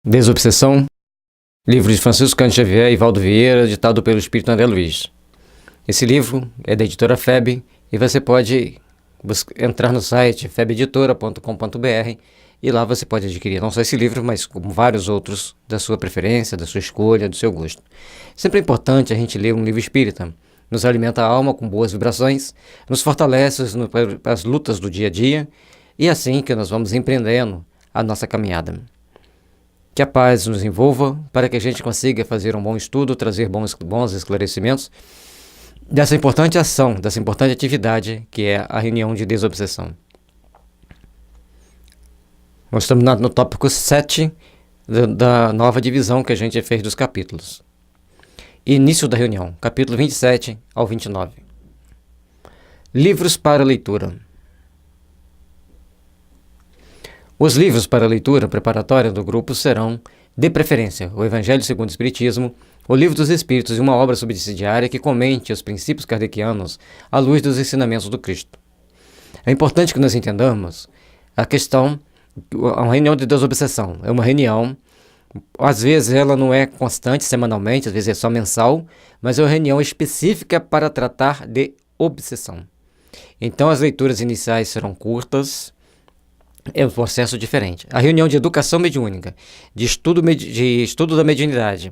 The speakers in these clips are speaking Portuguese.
Desobsessão, livro de Francisco Cândido Xavier e Valdo Vieira, ditado pelo Espírito André Luiz. Esse livro é da editora FEB e você pode entrar no site febeditora.com.br e lá você pode adquirir não só esse livro, mas como vários outros da sua preferência, da sua escolha, do seu gosto. Sempre é importante a gente ler um livro espírita. Nos alimenta a alma com boas vibrações, nos fortalece para as lutas do dia a dia e é assim que nós vamos empreendendo a nossa caminhada. Que a paz nos envolva para que a gente consiga fazer um bom estudo, trazer bons esclarecimentos dessa importante ação, dessa importante atividade que é a reunião de desobsessão. Nós estamos no tópico 7 da nova divisão que a gente fez dos capítulos. Início da reunião, capítulo 27 ao 29. Livros para leitura. Os livros para leitura preparatória do grupo serão, de preferência, o Evangelho segundo o Espiritismo, o Livro dos Espíritos e uma obra subsidiária que comente os princípios kardecianos à luz dos ensinamentos do Cristo. É importante que nós entendamos a questão, a reunião de desobsessão. É uma reunião, às vezes ela não é constante, semanalmente, às vezes é só mensal, mas é uma reunião específica para tratar de obsessão. Então as leituras iniciais serão curtas, é um processo diferente. A reunião de educação mediúnica, de estudo da mediunidade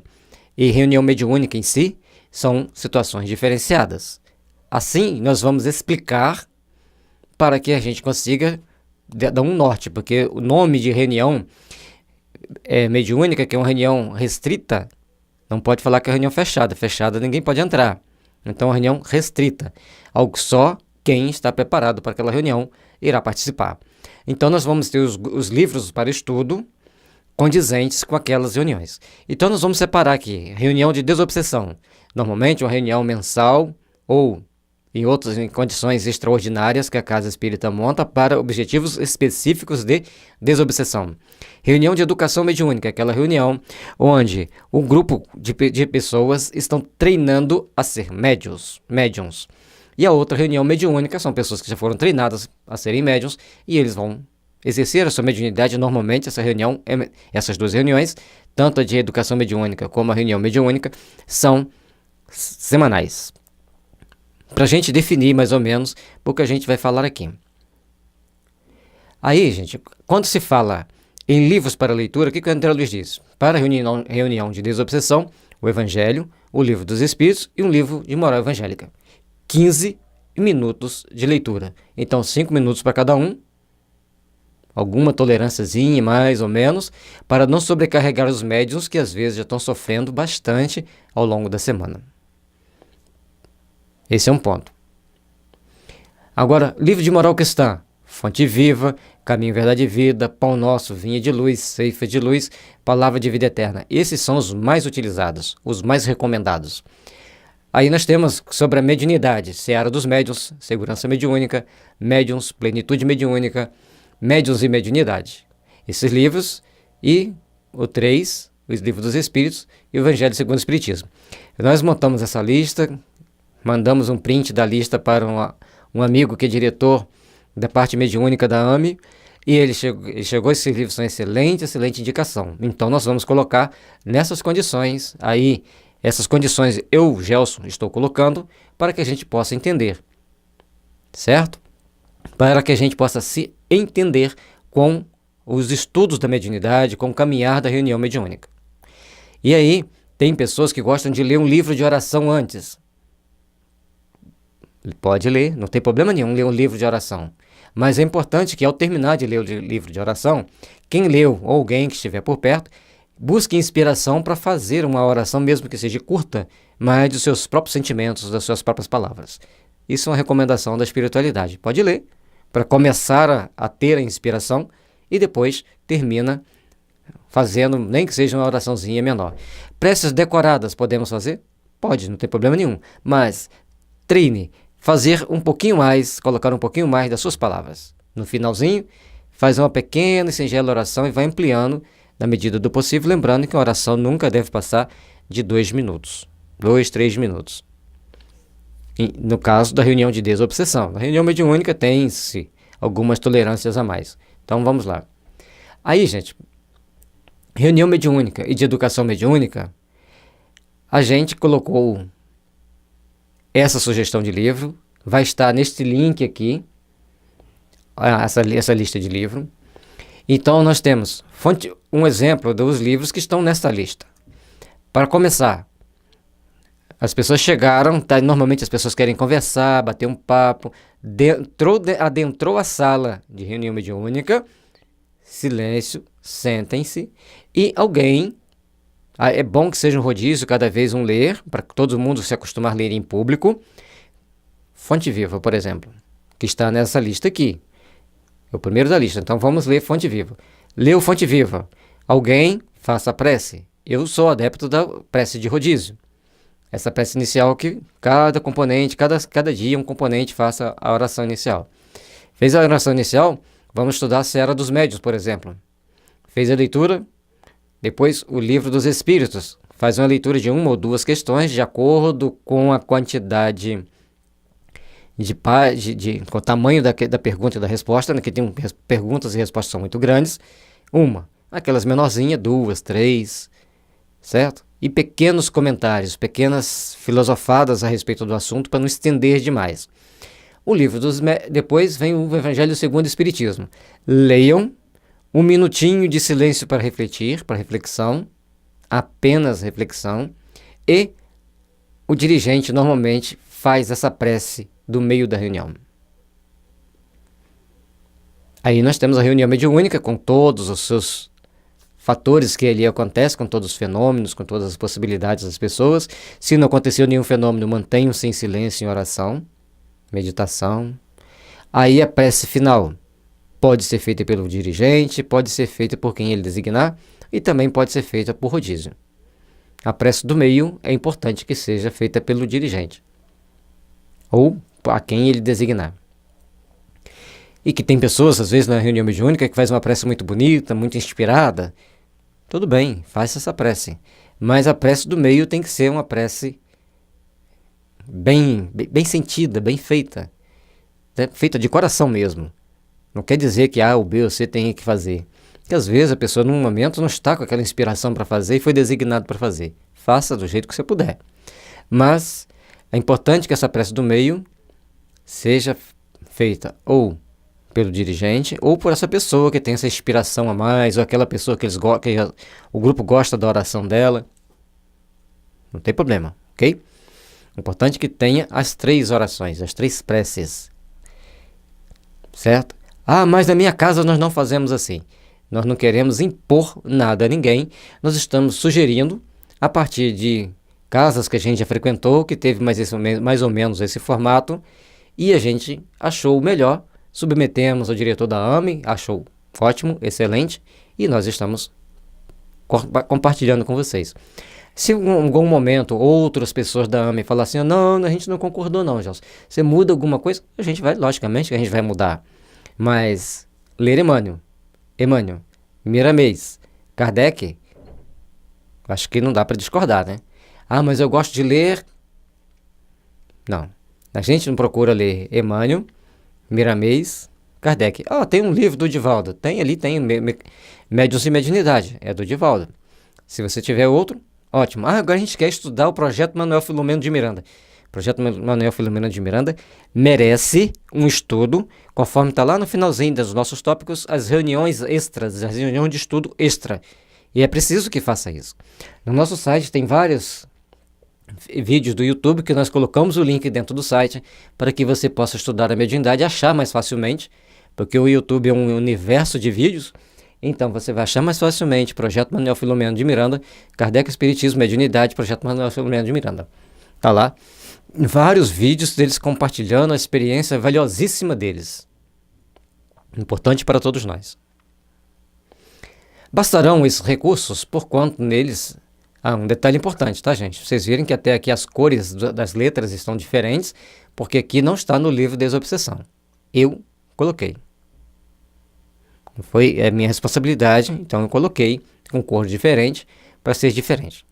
e reunião mediúnica em si são situações diferenciadas. Assim, nós vamos explicar para que a gente consiga dar um norte, porque o nome de reunião mediúnica, que é uma reunião restrita, não pode falar que é reunião fechada. Fechada ninguém pode entrar. Então, é uma reunião restrita, algo só quem está preparado para aquela reunião irá participar. Então, nós vamos ter os livros para estudo condizentes com aquelas reuniões. Então, nós vamos separar aqui, reunião de desobsessão. Normalmente, uma reunião mensal ou em condições extraordinárias que a Casa Espírita monta para objetivos específicos de desobsessão. Reunião de educação mediúnica, aquela reunião onde um grupo de pessoas estão treinando a ser médiuns. E a outra reunião mediúnica são pessoas que já foram treinadas a serem médiuns e eles vão exercer a sua mediunidade. Normalmente essas duas reuniões, tanto a de educação mediúnica como a reunião mediúnica, são semanais. Para a gente definir mais ou menos o que a gente vai falar aqui. Aí, gente, quando se fala em livros para leitura, o que o André Luiz diz? Para a reunião de desobsessão, o Evangelho, o Livro dos Espíritos e um livro de moral evangélica. 15 minutos de leitura. Então, 5 minutos para cada um. Alguma tolerânciazinha, mais ou menos, para não sobrecarregar os médiuns que às vezes já estão sofrendo bastante ao longo da semana. Esse é um ponto. Agora, livro de moral cristã. Fonte Viva, Caminho, Verdade e Vida, Pão Nosso, Vinha de Luz, Ceifa de Luz, Palavra de Vida Eterna. Esses são os mais utilizados, os mais recomendados. Aí nós temos sobre a mediunidade, Seara dos Médiuns, Segurança Mediúnica, Médiuns, Plenitude Mediúnica, Médiuns e Mediunidade. Esses livros e o 3, o Livro dos Espíritos e o Evangelho segundo o Espiritismo. Nós montamos essa lista, mandamos um print da lista para um amigo que é diretor da parte mediúnica da AME, e ele chegou, esses livros são excelente indicação. Então nós vamos colocar nessas condições aí. Essas condições eu, Gelson, estou colocando para que a gente possa entender, certo? Para que a gente possa se entender com os estudos da mediunidade, com o caminhar da reunião mediúnica. E aí, tem pessoas que gostam de ler um livro de oração antes. Pode ler, não tem problema nenhum ler um livro de oração. Mas é importante que ao terminar de ler o livro de oração, quem leu ou alguém que estiver por perto, busque inspiração para fazer uma oração, mesmo que seja curta, mas dos seus próprios sentimentos, das suas próprias palavras. Isso é uma recomendação da espiritualidade. Pode ler, para começar a ter a inspiração, e depois termina fazendo, nem que seja uma oraçãozinha menor. Preces decoradas podemos fazer? Pode, não tem problema nenhum. Mas treine, fazer um pouquinho mais, colocar um pouquinho mais das suas palavras. No finalzinho, faz uma pequena e singela oração e vai ampliando na medida do possível, lembrando que a oração nunca deve passar de 2 minutos. 2, 3 minutos. No caso da reunião de desobsessão. Na reunião mediúnica tem-se algumas tolerâncias a mais. Então vamos lá. Aí, gente, reunião mediúnica e de educação mediúnica, a gente colocou essa sugestão de livro, vai estar neste link aqui, essa lista de livro. Então nós temos um exemplo dos livros que estão nesta lista. Para começar, as pessoas chegaram, normalmente as pessoas querem conversar, bater um papo, adentrou a sala de reunião mediúnica, silêncio, sentem-se, e alguém, é bom que seja um rodízio, cada vez um ler, para todo mundo se acostumar a ler em público. Fonte Viva, por exemplo, que está nessa lista aqui, é o primeiro da lista, então vamos ler Fonte Viva. Leu Fonte Viva, alguém faça a prece. Eu sou adepto da prece de rodízio. Essa prece inicial que cada componente, cada dia um componente faça a oração inicial. Fez a oração inicial, vamos estudar a Seara dos Médiuns, por exemplo. Fez a leitura, depois o Livro dos Espíritos. Faz uma leitura de uma ou duas questões de acordo com a quantidade com o tamanho da pergunta e da resposta, né, que tem perguntas e respostas são muito grandes. Aquelas menorzinhas, 2, 3, certo? E pequenos comentários, pequenas filosofadas a respeito do assunto para não estender demais. Depois vem o Evangelho segundo o Espiritismo. Leiam, um minutinho de silêncio para refletir, para reflexão, apenas reflexão, e o dirigente normalmente faz essa prece do meio da reunião. Aí nós temos a reunião mediúnica com todos os seus fatores que ali acontecem, com todos os fenômenos, com todas as possibilidades das pessoas. Se não aconteceu nenhum fenômeno, mantenham-se em silêncio, em oração, meditação. Aí a prece final pode ser feita pelo dirigente, pode ser feita por quem ele designar e também pode ser feita por rodízio. A prece do meio é importante que seja feita pelo dirigente ou a quem ele designar. E que tem pessoas, às vezes, na reunião mediúnica que faz uma prece muito bonita, muito inspirada. Tudo bem, faça essa prece. Mas a prece do meio tem que ser uma prece bem sentida, bem feita. Né? Feita de coração mesmo. Não quer dizer que A ou B ou C tem que fazer. Porque às vezes a pessoa, num momento, não está com aquela inspiração para fazer e foi designado para fazer. Faça do jeito que você puder. Mas é importante que essa prece do meio seja feita ou pelo dirigente ou por essa pessoa que tem essa inspiração a mais, ou aquela pessoa que o grupo gosta da oração dela. Não tem problema, ok? Importante que tenha as 3 orações, as 3 preces. Certo? Mas na minha casa nós não fazemos assim. Nós não queremos impor nada a ninguém. Nós estamos sugerindo, a partir de casas que a gente já frequentou, que teve mais ou menos esse formato, e a gente achou melhor, submetemos ao diretor da AME, achou ótimo, excelente, e nós estamos compartilhando com vocês. Se em algum momento outras pessoas da AME falar assim, não, a gente não concordou não, Gelson, você muda alguma coisa, a gente vai, logicamente, a gente vai mudar. Mas ler Emmanuel, Miramês, Kardec, acho que não dá para discordar, né? Mas eu gosto de ler... Não, a gente não procura ler Emmanuel, Miramês, Kardec. Tem um livro do Divaldo. Tem Médiuns e Mediunidade. É do Divaldo. Se você tiver outro, ótimo. Agora a gente quer estudar o Projeto Manuel Filomeno de Miranda. O Projeto Manuel Filomeno de Miranda merece um estudo, conforme está lá no finalzinho dos nossos tópicos, as reuniões extras, as reuniões de estudo extra. E é preciso que faça isso. No nosso site tem vários vídeos do YouTube que nós colocamos o link dentro do site para que você possa estudar a mediunidade e achar mais facilmente, porque o YouTube é um universo de vídeos, então você vai achar mais facilmente Projeto Manuel Filomeno de Miranda, Kardec, Espiritismo, Mediunidade, Projeto Manuel Filomeno de Miranda. Tá lá vários vídeos deles compartilhando a experiência valiosíssima deles. Importante para todos nós. Bastarão esses recursos, porquanto neles... um detalhe importante, tá, gente? Vocês virem que até aqui as cores das letras estão diferentes, porque aqui não está no livro Desobsessão. Eu coloquei. É minha responsabilidade, então eu coloquei com cor diferente para ser diferente.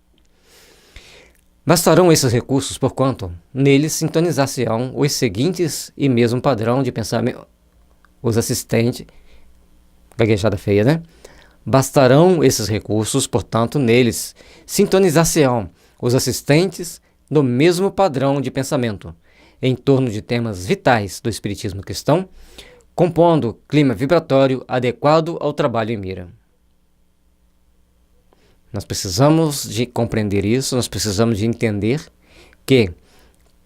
Bastarão esses recursos, porquanto neles sintonizar-se-ão os seguintes e mesmo padrão de pensamento, os assistentes, gaguejada feia, né? Bastarão esses recursos, portanto, neles sintonizar-se-ão os assistentes do mesmo padrão de pensamento, em torno de temas vitais do espiritismo cristão, compondo clima vibratório adequado ao trabalho em mira. Nós precisamos de compreender isso, nós precisamos de entender que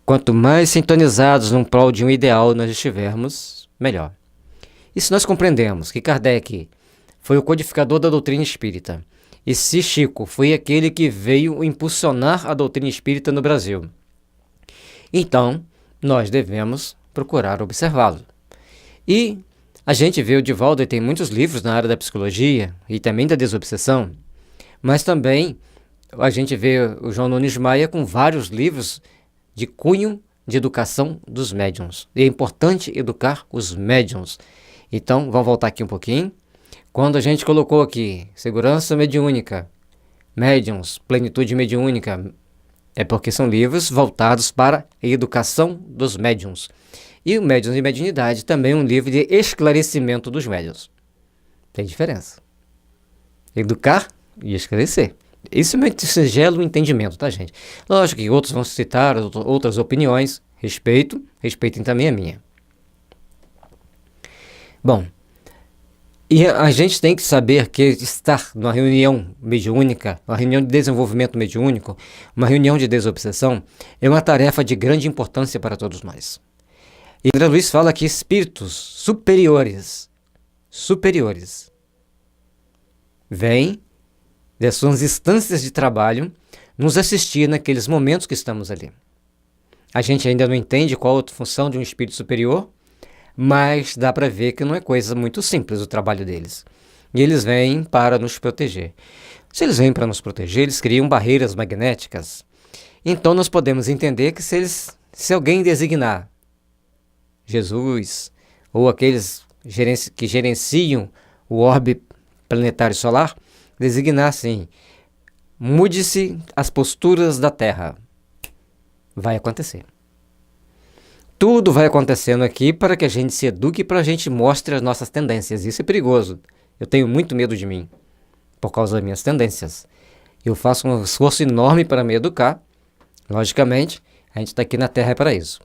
quanto mais sintonizados num prol de um ideal nós estivermos, melhor. E se nós compreendemos que Kardec foi o codificador da doutrina espírita, e se Chico foi aquele que veio impulsionar a doutrina espírita no Brasil, então nós devemos procurar observá-lo. E a gente vê o Divaldo e tem muitos livros na área da psicologia e também da desobsessão, mas também a gente vê o João Nunes Maia com vários livros de cunho de educação dos médiuns. E é importante educar os médiuns. Então, vamos voltar aqui um pouquinho. Quando a gente colocou aqui segurança mediúnica, médiuns, plenitude mediúnica, é porque são livros voltados para a educação dos médiuns. E o Médiuns e Mediunidade também é um livro de esclarecimento dos médiuns. Tem diferença. Educar e esclarecer. Isso é um singelo entendimento, tá, gente? Lógico que outros vão citar outras opiniões. Respeitem também a minha. Bom, e a gente tem que saber que estar numa reunião mediúnica, uma reunião de desenvolvimento mediúnico, uma reunião de desobsessão, é uma tarefa de grande importância para todos nós. E André Luiz fala que espíritos superiores, vêm das suas instâncias de trabalho nos assistir naqueles momentos que estamos ali. A gente ainda não entende qual a função de um espírito superior, mas dá para ver que não é coisa muito simples o trabalho deles. E eles vêm para nos proteger. Se eles vêm para nos proteger, eles criam barreiras magnéticas. Então nós podemos entender que se alguém designar Jesus ou aqueles que gerenciam o orbe planetário solar, designar assim: mude-se as posturas da Terra. Vai acontecer. Tudo vai acontecendo aqui para que a gente se eduque, para a gente mostre as nossas tendências. Isso é perigoso. Eu tenho muito medo de mim, por causa das minhas tendências. Eu faço um esforço enorme para me educar. Logicamente, a gente está aqui na Terra para isso.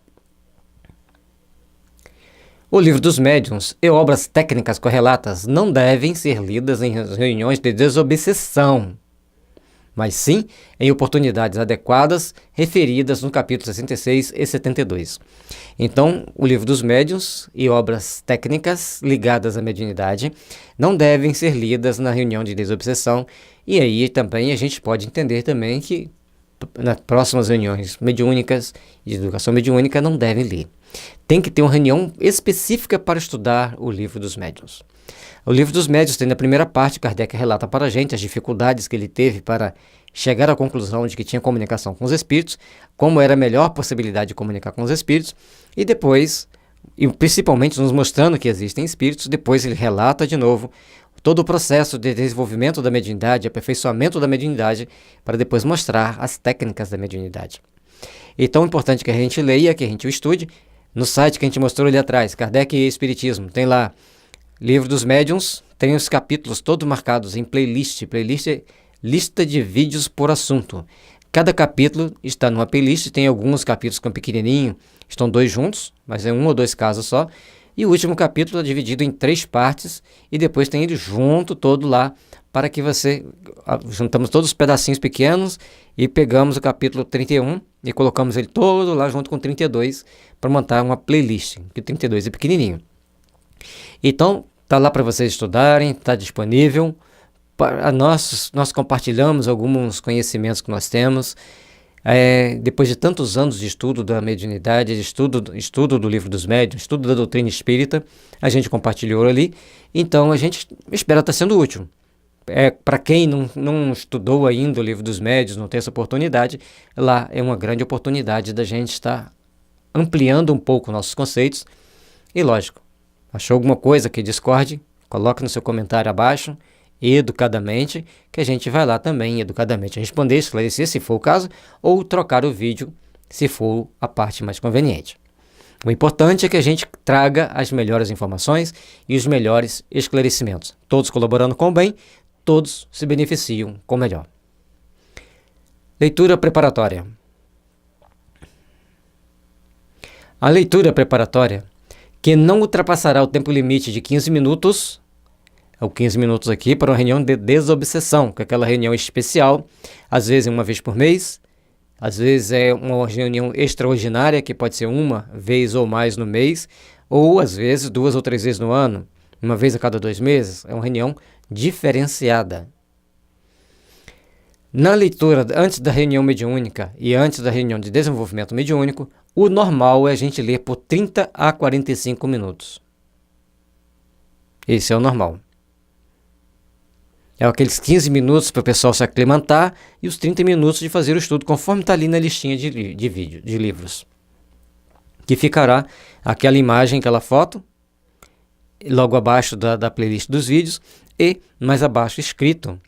O Livro dos Médiuns e obras técnicas correlatas não devem ser lidas em reuniões de desobsessão, mas sim em oportunidades adequadas referidas no capítulo 66 e 72. Então, o Livro dos Médiuns e obras técnicas ligadas à mediunidade não devem ser lidas na reunião de desobsessão, e aí também a gente pode entender também que nas próximas reuniões mediúnicas de educação mediúnica não devem ler. Tem que ter uma reunião específica para estudar o Livro dos Médiuns. O Livro dos Médiuns tem na primeira parte, Kardec relata para a gente as dificuldades que ele teve para chegar à conclusão de que tinha comunicação com os espíritos, como era a melhor possibilidade de comunicar com os espíritos, e depois, e principalmente nos mostrando que existem espíritos, depois ele relata de novo todo o processo de desenvolvimento da mediunidade, aperfeiçoamento da mediunidade, para depois mostrar as técnicas da mediunidade. E tão importante que a gente leia, que a gente o estude. No site que a gente mostrou ali atrás, Kardec e Espiritismo, tem lá Livro dos Médiuns, tem os capítulos todos marcados em playlist. Playlist é lista de vídeos por assunto. Cada capítulo está numa playlist, tem alguns capítulos que são pequenininho, estão 2 juntos, mas é 1 ou 2 casos só. E o último capítulo é dividido em 3 partes e depois tem ele junto todo lá, para que você... Juntamos todos os pedacinhos pequenos e pegamos o capítulo 31 e colocamos ele todo lá junto com 32 para montar uma playlist, que o 32 é pequenininho. Então, está lá para vocês estudarem, está disponível. Nós compartilhamos alguns conhecimentos que nós temos. Depois de tantos anos de estudo da mediunidade, de estudo do Livro dos Médiuns, estudo da doutrina espírita, a gente compartilhou ali. Então, a gente espera estar sendo útil. Para quem não estudou ainda o Livro dos Médiuns, não tem essa oportunidade, lá é uma grande oportunidade da gente estar ampliando um pouco nossos conceitos. E lógico, achou alguma coisa que discorde, coloque no seu comentário abaixo, educadamente, que a gente vai lá também educadamente responder, esclarecer se for o caso, ou trocar o vídeo se for a parte mais conveniente. O importante é que a gente traga as melhores informações e os melhores esclarecimentos, todos colaborando com o bem, todos se beneficiam com o melhor. Leitura preparatória. A leitura preparatória, que não ultrapassará o tempo limite de 15 minutos, ou 15 minutos aqui, para uma reunião de desobsessão, que é aquela reunião especial, às vezes uma vez por mês, às vezes é uma reunião extraordinária, que pode ser uma vez ou mais no mês, ou às vezes 2 ou 3 vezes no ano, uma vez a cada 2 meses, é uma reunião diferenciada. Na leitura, antes da reunião mediúnica e antes da reunião de desenvolvimento mediúnico, o normal é a gente ler por 30 a 45 minutos. Esse é o normal. É aqueles 15 minutos para o pessoal se aclimatar e os 30 minutos de fazer o estudo, conforme está ali na listinha de vídeo, de livros. Que ficará aquela imagem, aquela foto, logo abaixo da playlist dos vídeos e mais abaixo escrito.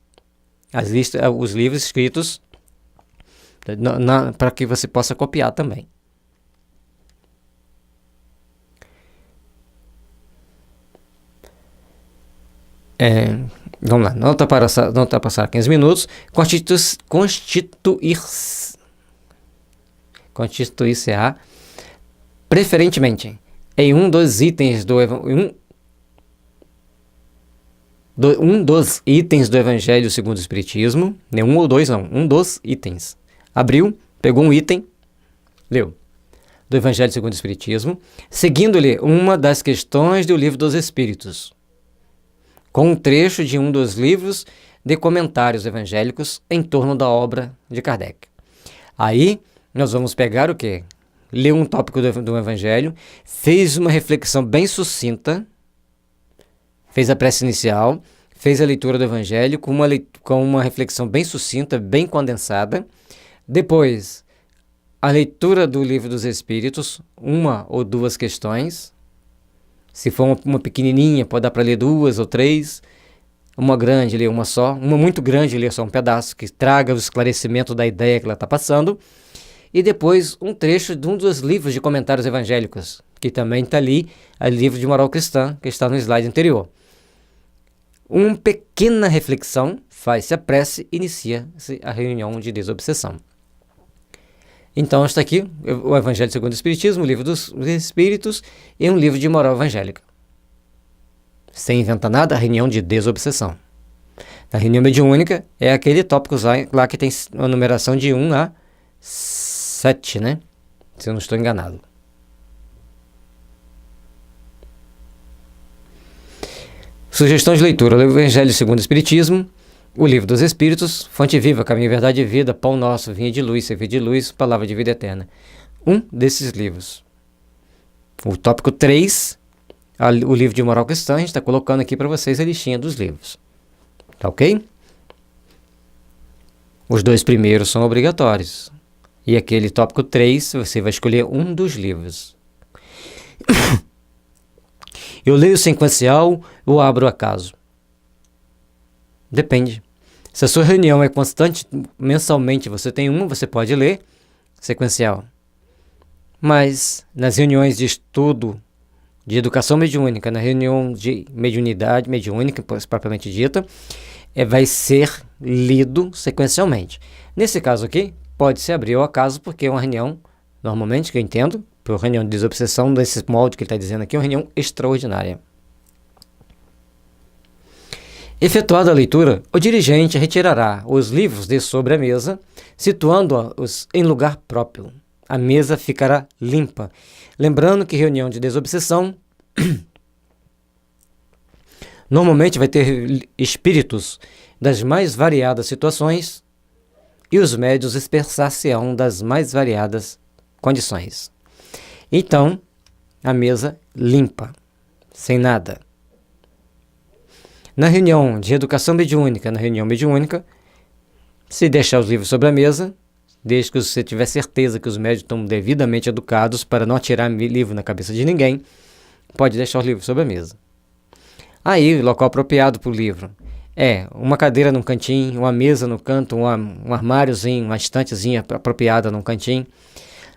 Os livros escritos para que você possa copiar também. Vamos lá, não está passar 15 minutos. Constituir-se-á preferentemente em um dos itens dos itens do Evangelho segundo o Espiritismo, nem um ou dois não, um dos itens. Abriu, pegou um item, leu, do Evangelho segundo o Espiritismo, seguindo-lhe uma das questões do Livro dos Espíritos, com um trecho de um dos livros de comentários evangélicos em torno da obra de Kardec. Aí, nós vamos pegar o quê? Leu um tópico do Evangelho, fez uma reflexão bem sucinta, fez a prece inicial, fez a leitura do Evangelho com uma reflexão bem sucinta, bem condensada. Depois, a leitura do Livro dos Espíritos, uma ou duas questões. Se for uma pequenininha, pode dar para ler 2 ou 3. Uma grande, ler uma só. Uma muito grande, ler só um pedaço, que traga o esclarecimento da ideia que ela está passando. E depois, um trecho de um dos livros de comentários evangélicos, que também está ali, o livro de moral cristã, que está no slide anterior. Uma pequena reflexão, faz-se a prece, inicia-se a reunião de desobsessão. Então está aqui o Evangelho segundo o Espiritismo, o Livro dos Espíritos e um livro de moral evangélica. Sem inventar nada, a reunião de desobsessão. Na reunião mediúnica é aquele tópico lá que tem uma numeração de 1 a 7, né? Se eu não estou enganado. Sugestões de leitura: o Evangelho segundo o Espiritismo, o Livro dos Espíritos, Fonte Viva, Caminho, Verdade e Vida, Pão Nosso, Vinha de Luz, Servir de Luz, Palavra de Vida Eterna. Um desses livros. O tópico 3, o livro de moral cristã, a gente está colocando aqui para vocês a listinha dos livros. Tá ok? Os 2 primeiros são obrigatórios. E aquele tópico 3, você vai escolher um dos livros. Eu leio sequencial ou abro acaso? Depende. Se a sua reunião é constante, mensalmente você tem uma, você pode ler sequencial. Mas nas reuniões de estudo de educação mediúnica, na reunião de mediunidade, mediúnica propriamente dita, vai ser lido sequencialmente. Nesse caso aqui, pode-se abrir ao acaso, porque é uma reunião, normalmente, que eu entendo, por reunião de desobsessão, desse molde que ele está dizendo aqui, é uma reunião extraordinária. Efetuada a leitura, o dirigente retirará os livros de sobre a mesa, situando-os em lugar próprio. A mesa ficará limpa. Lembrando que reunião de desobsessão normalmente vai ter espíritos das mais variadas situações e os médiuns expressar-se-ão das mais variadas condições. Então, a mesa limpa, sem nada. Na reunião de educação mediúnica, se deixar os livros sobre a mesa, desde que você tiver certeza que os médiuns estão devidamente educados para não atirar livro na cabeça de ninguém, pode deixar os livros sobre a mesa. Aí, o local apropriado para o livro é uma cadeira num cantinho, uma mesa no canto, um armáriozinho, uma estantezinha apropriada num cantinho,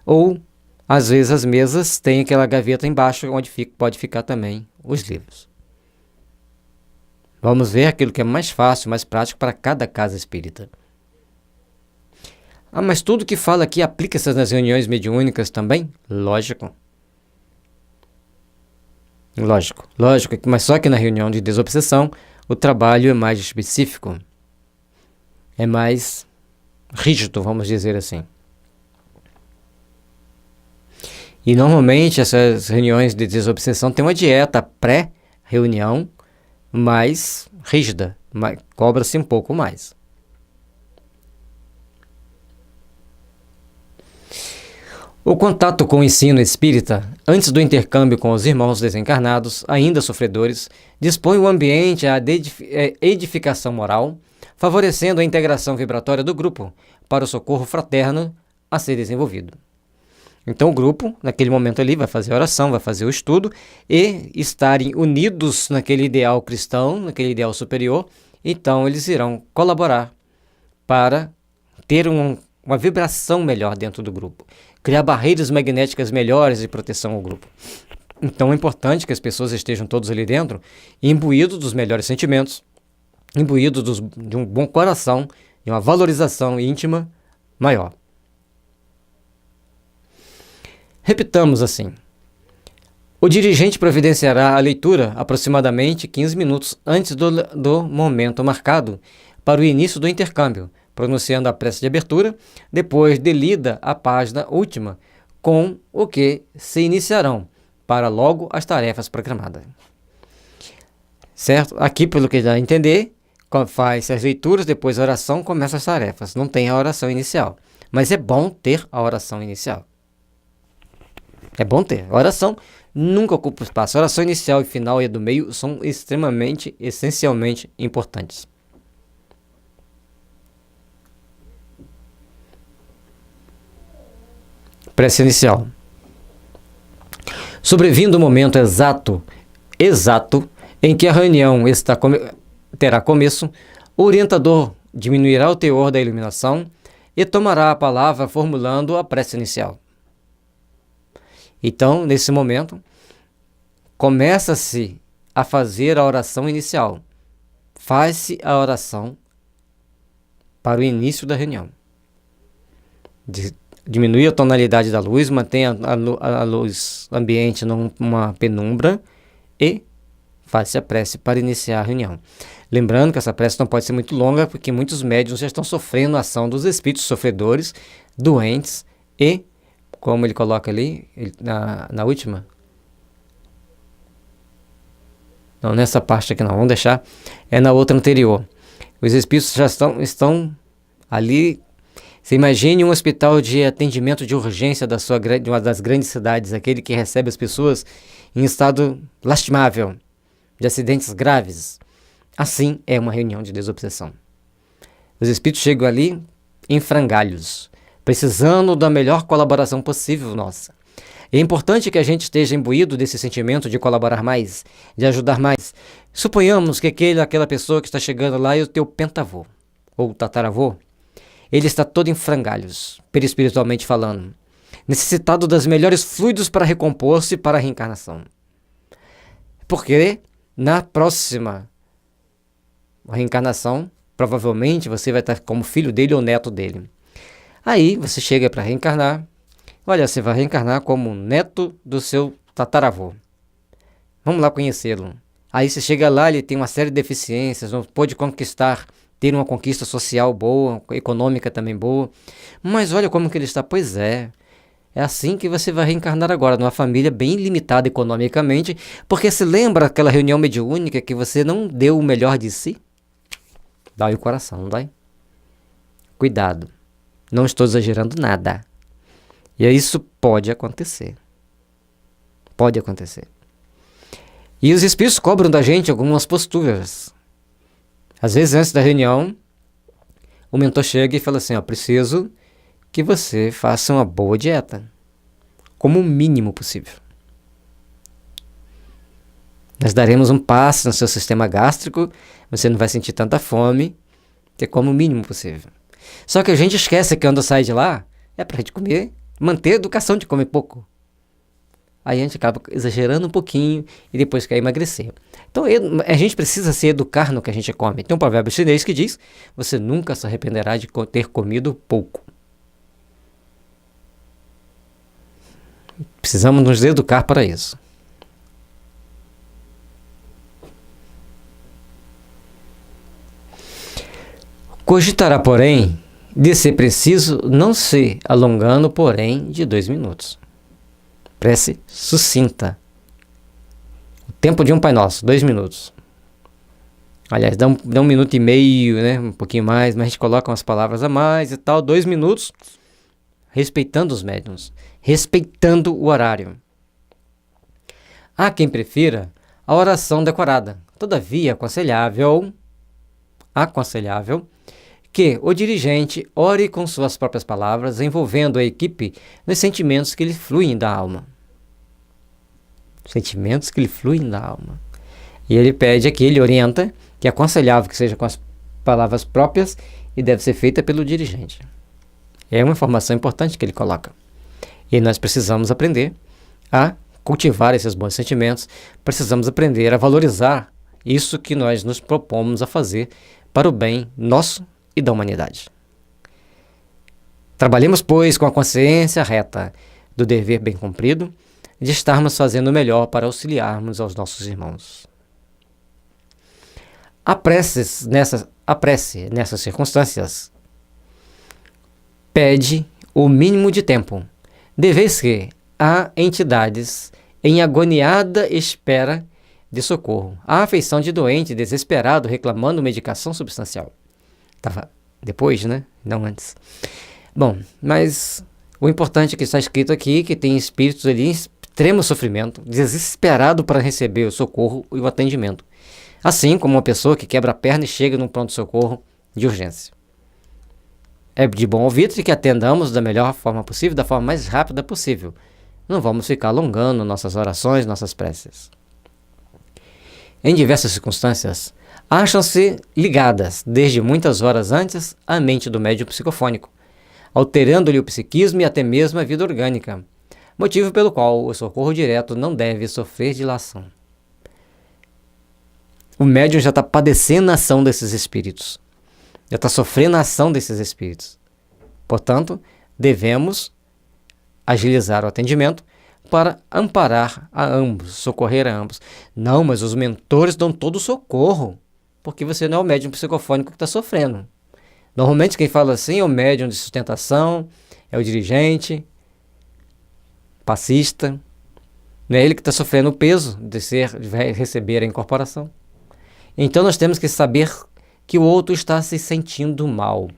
ou, às vezes, as mesas têm aquela gaveta embaixo onde pode ficar também os livros. Vamos ver aquilo que é mais fácil, mais prático para cada casa espírita. Ah, mas tudo que fala aqui aplica-se nas reuniões mediúnicas também? Lógico. Lógico, mas só que na reunião de desobsessão o trabalho é mais específico, é mais rígido, vamos dizer assim. E normalmente essas reuniões de desobsessão têm uma dieta pré-reunião mais rígida, cobra-se um pouco mais. O contato com o ensino espírita, antes do intercâmbio com os irmãos desencarnados, ainda sofredores, dispõe o ambiente à edificação moral, favorecendo a integração vibratória do grupo para o socorro fraterno a ser desenvolvido. Então o grupo, naquele momento ali, vai fazer a oração, vai fazer o estudo e estarem unidos naquele ideal cristão, naquele ideal superior, então eles irão colaborar para ter uma vibração melhor dentro do grupo, criar barreiras magnéticas melhores de proteção ao grupo. Então é importante que as pessoas estejam todos ali dentro, imbuídos dos melhores sentimentos, imbuídos de um bom coração, de uma valorização íntima maior. Repitamos assim. O dirigente providenciará a leitura aproximadamente 15 minutos antes do momento marcado para o início do intercâmbio, pronunciando a prece de abertura, depois de lida a página última, com o que se iniciarão para logo as tarefas programadas. Certo? Aqui, pelo que dá a entender, faz as leituras, depois a oração, começa as tarefas. Não tem a oração inicial, mas é bom ter a oração inicial. É bom ter. A oração nunca ocupa espaço. A oração inicial e final e a do meio são extremamente, essencialmente importantes. Prece inicial. Sobrevindo o momento exato em que a reunião terá começo, o orientador diminuirá o teor da iluminação e tomará a palavra formulando a prece inicial. Então, nesse momento, começa-se a fazer a oração inicial. Faz-se a oração para o início da reunião. Diminui a tonalidade da luz, mantém a luz ambiente numa penumbra e faz-se a prece para iniciar a reunião. Lembrando que essa prece não pode ser muito longa, porque muitos médiuns já estão sofrendo a ação dos espíritos sofredores, doentes e, como ele coloca ali, na última. Não, nessa parte aqui não, vamos deixar. É na outra anterior. Os espíritos já estão ali. Você imagine um hospital de atendimento de urgência de uma das grandes cidades, aquele que recebe as pessoas em estado lastimável, de acidentes graves. Assim é uma reunião de desobsessão. Os espíritos chegam ali em frangalhos, precisando da melhor colaboração possível nossa. É importante que a gente esteja imbuído desse sentimento de colaborar mais, de ajudar mais. Suponhamos que aquela pessoa que está chegando lá é o teu pentavô, ou tataravô. Ele está todo em frangalhos, perispiritualmente falando, necessitado das melhores fluidos para recompor-se para a reencarnação. Porque na próxima reencarnação, provavelmente você vai estar como filho dele ou neto dele. Aí você chega para reencarnar. Olha, você vai reencarnar como neto do seu tataravô. Vamos lá conhecê-lo. Aí você chega lá, ele tem uma série de deficiências, não pôde ter uma conquista social boa, econômica também boa. Mas olha como que ele está. Pois é assim que você vai reencarnar agora, numa família bem limitada economicamente, porque se lembra aquela reunião mediúnica que você não deu o melhor de si? Dói o coração, não dói? Cuidado. Não estou exagerando nada. E isso pode acontecer. Pode acontecer. E os espíritos cobram da gente algumas posturas. Às vezes, antes da reunião, o mentor chega e fala assim, preciso que você faça uma boa dieta, como o mínimo possível. Nós daremos um passe no seu sistema gástrico, você não vai sentir tanta fome, que é como o mínimo possível. Só que a gente esquece que quando sai de lá, é pra gente comer, manter a educação de comer pouco. aí a gente acaba exagerando um pouquinho e depois quer emagrecer. Então a gente precisa se educar no que a gente come. Tem um provérbio chinês que diz: você nunca se arrependerá de ter comido pouco. Precisamos nos educar para isso. Cogitará, porém, de ser preciso não se alongando, porém, de 2 minutos. Prece sucinta. O tempo de um Pai Nosso, 2 minutos. Aliás, dá um minuto e meio, né? Um pouquinho mais, mas a gente coloca umas palavras a mais e tal. 2 minutos, respeitando os médiuns, respeitando o horário. Há quem prefira a oração decorada. Todavia, aconselhável que o dirigente ore com suas próprias palavras, envolvendo a equipe nos sentimentos que lhe fluem da alma. Sentimentos que lhe fluem da alma. E ele pede aqui, ele orienta, que é aconselhável que seja com as palavras próprias e deve ser feita pelo dirigente. É uma informação importante que ele coloca. E nós precisamos aprender a cultivar esses bons sentimentos, precisamos aprender a valorizar isso que nós nos propomos a fazer para o bem nosso e da humanidade. Trabalhemos, pois, com a consciência reta do dever bem cumprido, de estarmos fazendo o melhor para auxiliarmos aos nossos irmãos. A prece nessas circunstâncias pede o mínimo de tempo, de vez que há entidades em agoniada espera de socorro, há afeição de doente desesperado reclamando medicação substancial. Estava depois, né? Não antes. Bom, mas o importante é que está escrito aqui que tem espíritos ali em extremo sofrimento, desesperado para receber o socorro e o atendimento. Assim como uma pessoa que quebra a perna e chega num pronto-socorro de urgência. É de bom ouvido que atendamos da melhor forma possível, da forma mais rápida possível. Não vamos ficar alongando nossas orações, nossas preces. Em diversas circunstâncias, acham-se ligadas, desde muitas horas antes, à mente do médium psicofônico, alterando-lhe o psiquismo e até mesmo a vida orgânica, motivo pelo qual o socorro direto não deve sofrer dilação. O médium já está padecendo a ação desses espíritos, já está sofrendo a ação desses espíritos. Portanto, devemos agilizar o atendimento para amparar a ambos, socorrer a ambos. Não, mas os mentores dão todo o socorro, porque você não é o médium psicofônico que está sofrendo. Normalmente quem fala assim é o médium de sustentação, é o dirigente, passista. Não é ele que está sofrendo o peso de receber a incorporação. Então nós temos que saber que o outro está se sentindo mal.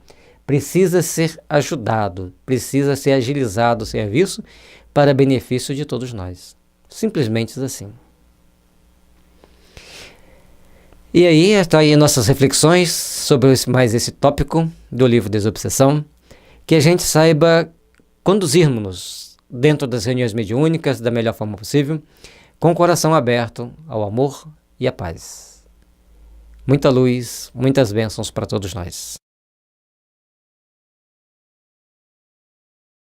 Precisa ser ajudado, precisa ser agilizado o serviço para benefício de todos nós. Simplesmente assim. E aí, estão aí nossas reflexões sobre mais esse tópico do livro Desobsessão, que a gente saiba conduzirmos-nos dentro das reuniões mediúnicas da melhor forma possível, com o coração aberto ao amor e à paz. Muita luz, muitas bênçãos para todos nós.